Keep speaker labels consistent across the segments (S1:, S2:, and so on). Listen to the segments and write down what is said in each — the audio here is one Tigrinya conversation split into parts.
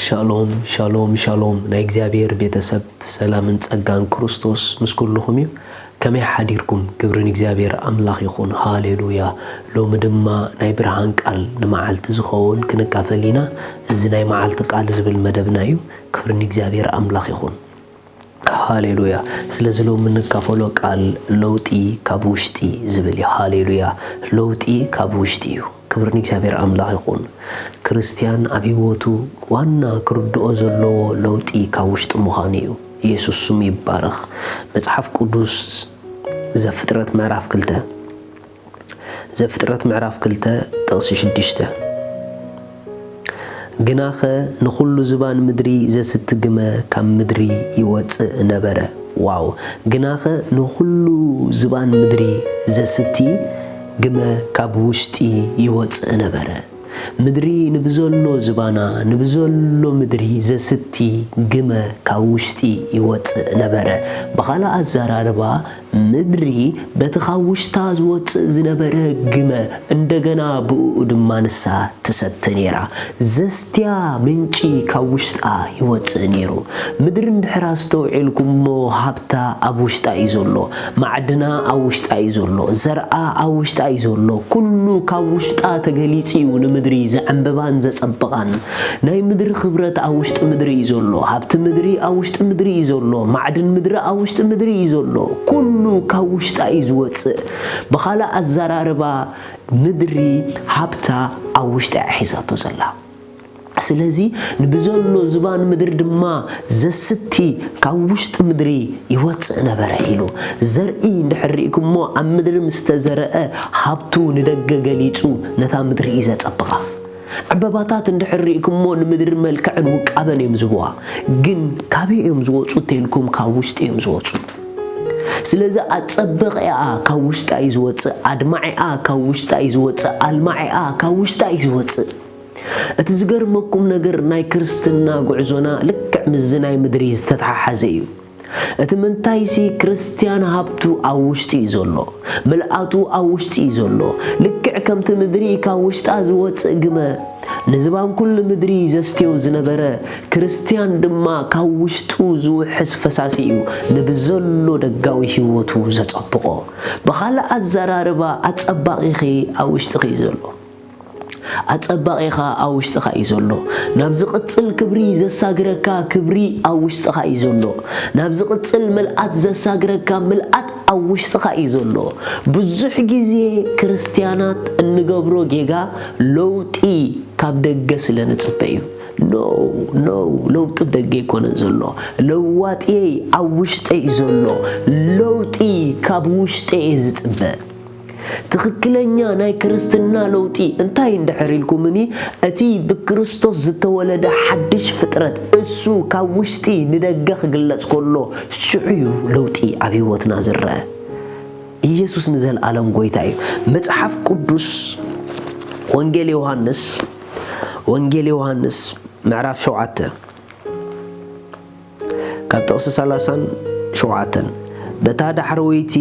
S1: ሻሎም ሻሎም ሻሎም ናይ እግዚአብሔር ቤተሰብ ሰላምን ጸጋን ክርስቶስ ምስኩልኩም እዩ ከመይ ሓዲርኩም ግብርን እግዚአብሔር አምላኽ ይኹን ሃሌሉያ ሎሚ ድማ ናይ ብርሃን ቃል ንመዓልቲ ዝኸውን ክንካፈሊና እዚ ናይ መዓልቲ ቃል ዝብል መደብና እዩ ክብርን እግዚአብሔር አምላኽ ይኹን ሃሌሉያ ስለዚ ሎሚ ንካፈሎ ቃል ለውጢ ካብ ውሽጢ ዝብል ሃሌሉያ ለውጢ ካብ ውሽጢ እዩ ክብርን እግዚአብሔር አምላኽ ይኹን ክርስቲያን አብይወቱ ዋና ክርድኦ ዘለዎ ለውጢ ካብ ውሽጢ ምዃኑ እዩ ኢየሱስ ስሙ ይባረኽ መጽሐፍ ቅዱስ ዘፍጥረት ምዕራፍ 2 ጥቅስ 6 ግናኸ ንኹሉ ዝባን ምድሪ ዘስትግመ ካብ ምድሪ ይወፅእ ነበረ ዋው ግናኸ ንኹሉ ዝባን ምድሪ ዘስቲ ግመ ካብ ውሽጢ ይወፅእ ነበረ ምድሪ ንብዘሎ ዝባና ንብዘሎ ምድሪ ዘስቲ ግመ ካብ ውሽጢ ይወፅእ ነበረ በኻላ አዛራርባ ምድሪ በትኻብ ውሽጣ ዝወፅእ ዝነበረ ግመ እንደገና ብኡ ድማ ንሳ ትሰቲ ነይራ ዘስትያ ምንጪ ካብ ውሽጣ ይወፅእ ነይሩ ምድሪ እንድሕር አስተውዒልኩሞ ሃብታ ኣብ ውሽጣ እዩ ዘሎ ማዕድና ኣብ ውሽጣ እዩ ዘሎ ዘርአ ኣብ ውሽጣ እዩ ዘሎ ኩሉ ካብ ውሽጣ ተገሊጹ እዩ ንምድሪ ዘዕንበባን ዘጸብቃን ናይ ምድሪ ክብረት ኣብ ውሽጢ ምድሪ እዩ ዘሎ ሃብቲ ምድሪ ኣብ ውሽጢ ምድሪ እዩ ዘሎ ማዕድን ምድሪ ኣብ ውሽጢ ምድሪ እዩ ዘሎ ኩሉ ካብ ውሽጣ እዩ ዝወፅእ በኻላ አዛራርባ ምድሪ ሃብታ ኣብ ውሽጢ ሒዛቶ ዘላ ስለዚ ንብዘሎ ዝባን ምድሪ ድማ ዘስቲ ካብ ውሽጢ ምድሪ ይወፅእ ነበረ ኢሉ ዘርኢ እንድሕሪእኩሞ ኣብ ምድሪ ምስተዘረአ ሃብቱ ንደገ ገሊጹ ነታ ምድሪ እዩ ዘጸብቃ ዕበባታት እንድሕሪእኩሞ ንምድሪ መልክዕን ውቃበን እዮም ዝህብዋ ግን ካበይ እዮም ዝወፁ ተይልኩም ካብ ውሽጢ እዮም ዝወፁ ስለዚ አጸበቂኣ ካብ ውሽጣ እዩ ዝወፅእ አድማዒኣ ካብ ውሽጣ እዩ ዝወፅእ አልማዒኣ ካብ ውሽጣ እዩ ዝወፅእ እቲ ዝገርመኩም ነገር ናይ ክርስትና ጉዕዞና ልክዕ ምዝ ናይ ምድሪ ዝተተሓሓዘ እዩ እቲ ምንታይሲ ክርስቲያን ሃብቱ ኣብ ውሽጢ እዩ ዘሎ መልአቱ ኣብ ውሽጢ እዩ ዘሎ ልክዕ ከምቲ ምድሪ ካብ ውሽጣ ዝወፅእ ግመ ንዝባን ኩሉ ምድሪ ዘስትዮ ዝነበረ ክርስቲያን ድማ ካብ ውሽጡ ዝውሕዝ ፈሳሲ እዩ ንብዘሎ ደጋዊ ህይወቱ ዘጸብቆ በኻላ አዛራርባ አጸባቂኺ ኣብ ውሽጢኺ እዩ ዘሎ አጸባቂኻ ኣብ ውሽጢኻ እዩ ዘሎ ናብ ዝቕጽል ክብሪ ዘሳግረካ ክብሪ ኣብ ውሽጢኻ እዩ ዘሎ ናብ ዝቕጽል መልአት ዘሳግረካ መልአት ኣብ ውሽጢኻ እዩ ዘሎ ብዙሕ ግዜ ክርስቲያናት እንገብሮ ጌጋ ለውጢ ካብ ደገ ስለንጽበ እዩ ኖ ለውጢ ደገ ይኮነን ዘሎ ለዋጢይ ኣብ ውሽጢ እዩ ዘሎ ለውጢ ካብ ውሽጢ እዩ ዝጽበ ትክክለኛ ናይ ክርስትና ለውጢ እንታይ እንድሕሪልኩምኒ እቲ ብክርስቶስ ዝተወለደ ሓድሽ ፍጥረት እሱ ካብ ውሽጢ ንደገ ክግለጽ ከሎ ሽዑዩ ለውጢ ኣብ ህይወትና ዝረአ ኢየሱስ ንዘለዓለም ጎይታ እዩ መጽሐፍ ቅዱስ ወንጌል ዮሐንስ ምዕራፍ 7 ካብ ጥቅስ 37 በታ ዳሕረወይቲ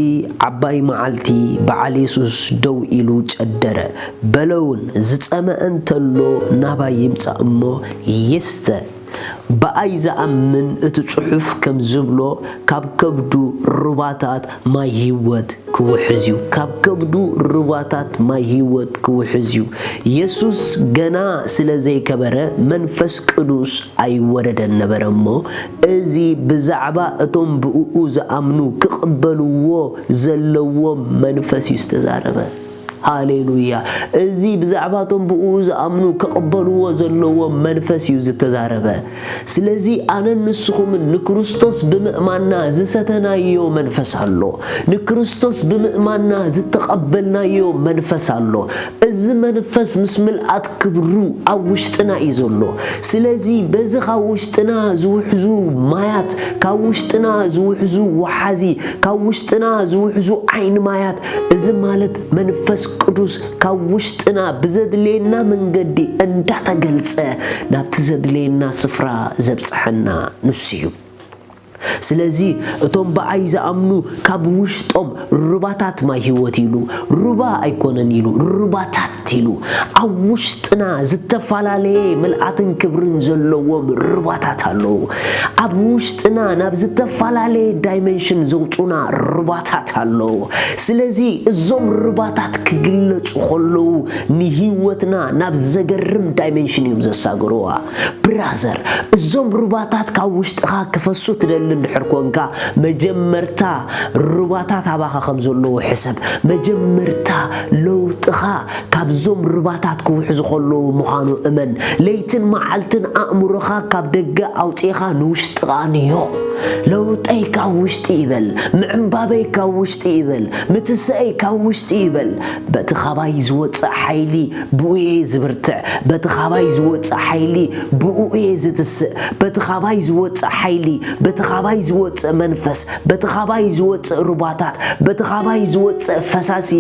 S1: ዓባይ መዓልቲ በዓል ኢየሱስ ደው ኢሉ ጨደረ በለውን ዝጸመአ እንተሎ ናባይ ይምጻእ እሞ ይስተ በአይ ዝኣምን እቲ ጽሑፍ ከም ዝብሎ ካብ ከብዱ ሩባታት ማይ ህይወት ክውሕዝ እዩ ካብ ከብዱ ሩባታት ማይ ህይወት ክውሕዝ እዩ ኢየሱስ ገና ስለ ዘይከበረ መንፈስ ቅዱስ ኣይወረደን ነበረ እሞ እዚ ብዛዕባ እቶም ብኡ ዝኣምኑ ክቕበልዎ ዘለዎ መንፈስ እዩ ዝተዛረበ ሃሌሉያ እዚ ብዛዕባቶም ብኡ ዝኣምኑ ከቀበልዎ ዘለዎ መንፈስ እዩ ዝተዛረበ ስለዚ ኣነ ንስኹም ንክርስቶስ ብምእማንና ዝሰተናዮ መንፈስ ኣሎ ንክርስቶስ ብምእማንና ዝተቀበልናዮ መንፈስ ኣሎ እዚ መንፈስ ምስ ምልአት ክብሩ ኣብ ውሽጥና እዩ ዘሎ ስለዚ በዚ ካብ ውሽጥና ዝውሕዙ ማያት ካብ ውሽጥና ዝውሕዙ ወሓዚ ካብ ውሽጥና ዝውሕዙ ዓይን ማያት እዚ ማለት መንፈስ ቅዱስ ካብ ውሽጥና ብዘድልየና መንገዲ እንዳተገልጸ ናብቲ ዘድልየና ስፍራ ዘብጽሐና ንሱ እዩ ስለዚ እቶም በአይ ዝኣምኑ ካብ ውሽጦም ሩባታት ማይ ህይወት ይሉ ሩባ ኣይኮነን ይሉ ሩባታት ይሉ ኣብ ውሽጥና ዝተፋላለየ ምልአትን ክብርን ዘለዎም ሩባታት ኣለው ኣብ ውሽጥና ናብ ዝተፋላለየ ዳይሜንሽን ዘውጹና ሩባታት ኣለው ስለዚ እዞም ሩባታት ክግለጹ ከለው ንህይወትና ናብ ዘገርም ዳይሜንሽን እዮም ዘሳገሩዋ ብራዘር እዞም ሩባታት ካብ ውሽጥኻ ክፈሱ ትደሊ እንድሕር ኮንካ መጀመርታ ሩባታት ኣባኻ ከም ዘለዎ ሕሰብ መጀመርታ ለውጥኻ ካብዞም ሩባታት ክውሕዙ ከለው ምዃኑ እመን ለይትን መዓልትን ኣእምሮኻ ካብ ደገ ኣውፂኻ ንውሽጥኻ ንዮ ለውጠይ ካብ ውሽጢ ይበል ምዕንባበይ ካብ ውሽጢ ይበል ምትስአይ ካብ ውሽጢ ይበል በቲ ኻባይ ዝወፅእ ሓይሊ ብኡየ ዝብርትዕ በቲ ኻባይ ዝወፅእ ሓይሊ ብኡየ ዝትስእ በቲ ኻባይ ዝወፅእ ሓይሊ በቲ ኻባይ ዝወፅእ መንፈስ በቲ ኻባይ ዝወፅእ ሩባታት በቲ ኻባይ ዝወፅእ ፈሳሲ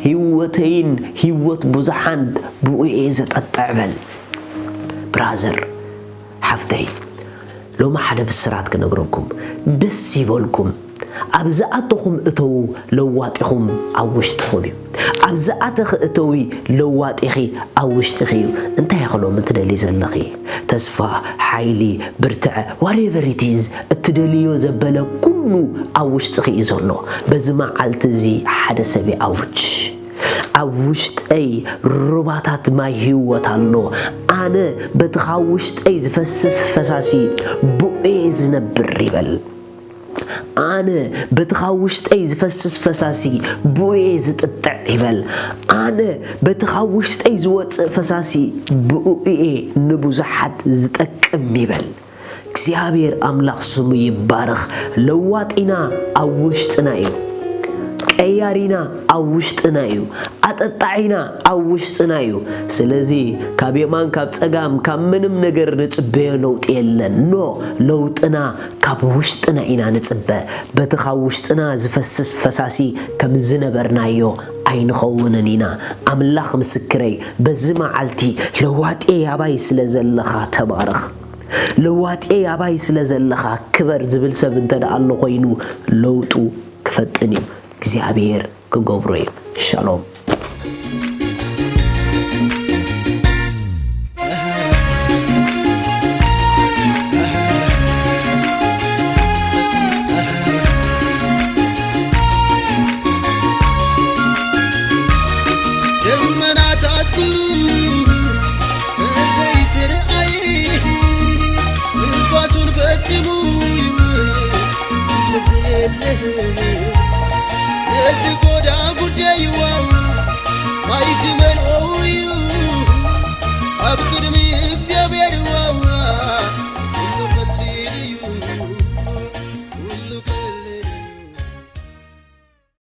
S1: ህይወተይን ህይወት ብዙሓን ብኡየ ዘጠጥዕ በል ብራዘር ሓፍተይ لو ما حدا بالسرعة كنقرأكم دسي بولكم أبزأتكم أتو لواتكم أوشتخوني أبزأتك أتوي لواتخي أوشتخي أنت يا خلو متدلي زلخي تسفى حيلي برتع whatever it is التدليو زبالة كله أوشتخي إزولو بزما عالتزي حدا سبي أوش أوشت أي رباطات ما هيوت الله أنا بتخوشت أي زفسس فساسي بؤيز نبريبل أنا بتخوشت أي زفسس فساسي بؤيز تتعبل أنا بتخوشت أي زوت فساسي بؤي نبوزحت زتكميبل كسيابير أملاق سمي بارخ لواتنا أوشتنا إيو أيارينا أوشتنا يو أتطعينا أوشتنا يو سلزي كابيمان كابتسقام كامنم نجر نتبه لوت يلن نو لوتنا كابوشتنا إنا نتبه بتخوشتنا زفسس فساسي كم زنبرنا يو أين خوننينا أملاخ مسكري بزما عالتي لوات إيه أباي سلزلخا تبارخ لوات إيه أباي سلزلخا كبر زبل سبنتنا الله قينو لوتو كفتني እግዚአብሔር ከጎብሮይ ሻሎም